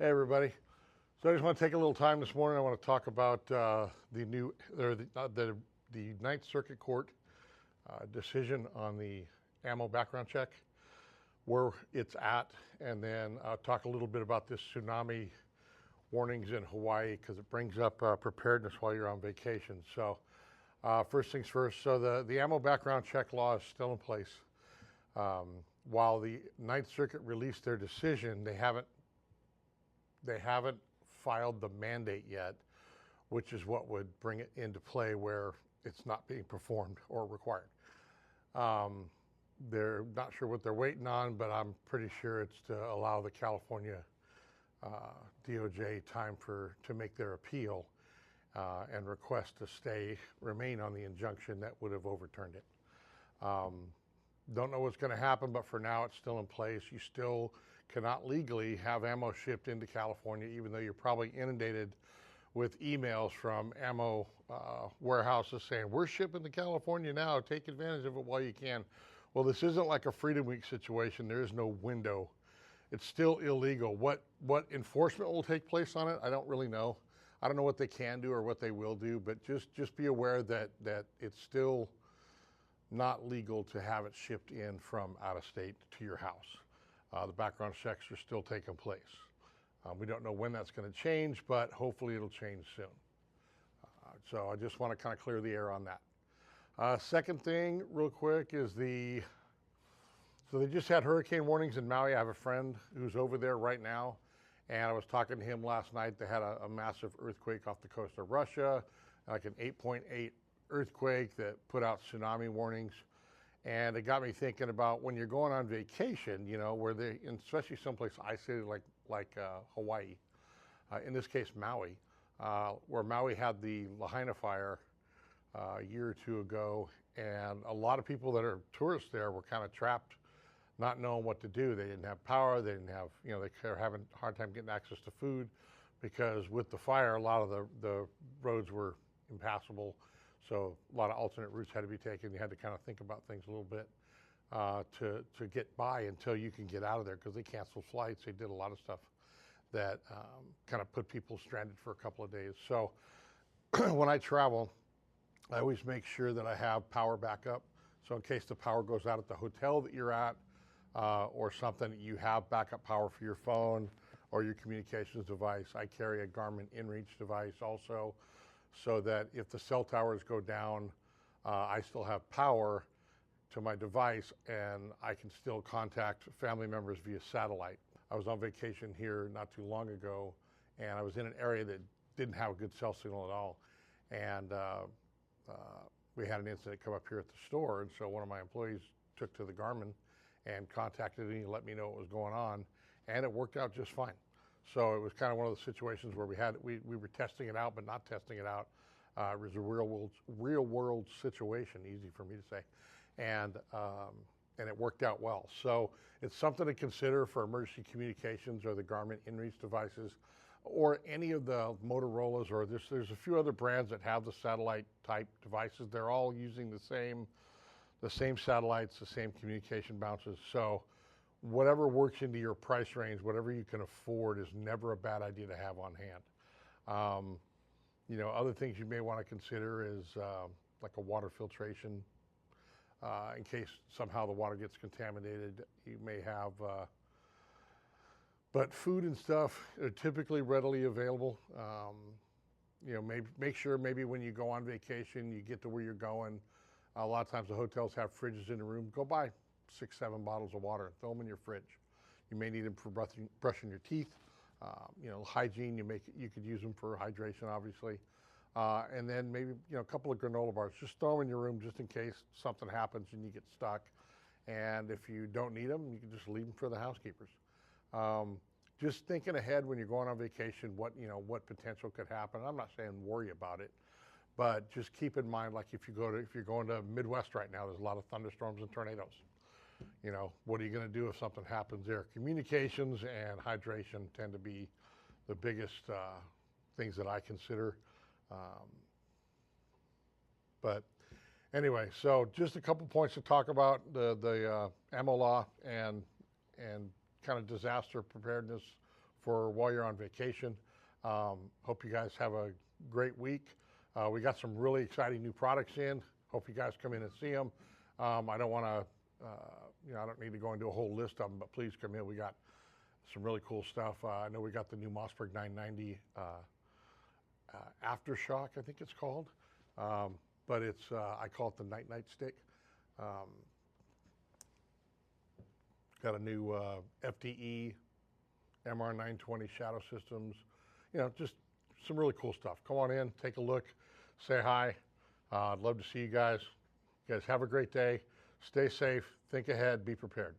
Hey everybody. So I just want to take a little time this morning. I want to talk about the Ninth Circuit Court decision on the ammo background check, where it's at, and then talk a little bit about this tsunami warnings in Hawaii because it brings up preparedness while you're on vacation. So first things first. So the ammo background check law is still in place. While the Ninth Circuit released their decision, they haven't filed the mandate yet, which is what would bring it into play where it's not being performed or required. They're not sure what they're waiting on, but I'm pretty sure it's to allow the California DOJ time to make their appeal and request to remain on the injunction that would have overturned it. Don't know what's going to happen, but for now it's still in place. You still cannot legally have ammo shipped into California, even though you're probably inundated with emails from ammo warehouses saying, we're shipping to California now, take advantage of it while you can. Well, this isn't like a Freedom Week situation. There is no window. It's still illegal. What enforcement will take place on it, I don't really know. I don't know what they can do or what they will do, but just be aware that it's still not legal to have it shipped in from out of state to your house. The background checks are still taking place. We don't know when that's going to change, but hopefully it'll change soon. So I just want to kind of clear the air on that. Second thing, real quick, is so they just had hurricane warnings in Maui. I have a friend who's over there right now, and I was talking to him last night. They had a massive earthquake off the coast of Russia, like an 8.8 earthquake that put out tsunami warnings. And it got me thinking about when you're going on vacation, you know, especially someplace isolated like Hawaii, in this case Maui, where Maui had the Lahaina fire a year or two ago, and a lot of people that are tourists there were kind of trapped, not knowing what to do. They didn't have power, they didn't have, they were having a hard time getting access to food because with the fire, a lot of the roads were impassable. So a lot of alternate routes had to be taken. You had to kind of think about things a little bit to get by until you can get out of there, because they canceled flights. They did a lot of stuff that kind of put people stranded for a couple of days. So when I travel, I always make sure that I have power backup. So in case the power goes out at the hotel that you're at or something, you have backup power for your phone or your communications device. I carry a Garmin InReach device also, so that if the cell towers go down, I still have power to my device and I can still contact family members via satellite. I was on vacation here not too long ago, and I was in an area that didn't have a good cell signal at all. And we had an incident come up here at the store, and so one of my employees took to the Garmin and contacted me and let me know what was going on, and it worked out just fine. So it was kind of one of those situations where we were testing it out, but not testing it out. It was a real world situation, easy for me to say, and it worked out well. So it's something to consider for emergency communications or the Garmin InReach devices, or any of the Motorola's, or there's a few other brands that have the satellite type devices. They're all using the same satellites, the same communication bounces. So whatever works into your price range, whatever you can afford, is never a bad idea to have on hand. Other things you may want to consider is like a water filtration. In case somehow the water gets contaminated, you may have, but food and stuff are typically readily available. Make sure maybe when you go on vacation, you get to where you're going. A lot of times the hotels have fridges in the room. Go buy 6-7 bottles of water and throw them in your fridge. You may need them for brushing your teeth. Hygiene, you could use them for hydration, obviously. And then maybe a couple of granola bars. Just throw them in your room just in case something happens and you get stuck. And if you don't need them, you can just leave them for the housekeepers. Just thinking ahead when you're going on vacation, what potential could happen. I'm not saying worry about it, but just keep in mind, like if you're going to Midwest right now, there's a lot of thunderstorms and tornadoes. What are you going to do if something happens there? Communications and hydration tend to be the biggest things that I consider. But anyway, so just a couple points to talk about the ammo law and kind of disaster preparedness for while you're on vacation. Hope you guys have a great week. We got some really exciting new products in. Hope you guys come in and see them. I don't want to, I don't need to go into a whole list of them, but please come in. We got some really cool stuff. I know we got the new Mossberg 990 Aftershock, I think it's called. But it's, I call it the Night Stick. Got a new FDE MR920 shadow systems. Just some really cool stuff. Come on in, take a look, say hi. I'd love to see you guys. You guys have a great day. Stay safe, think ahead, be prepared.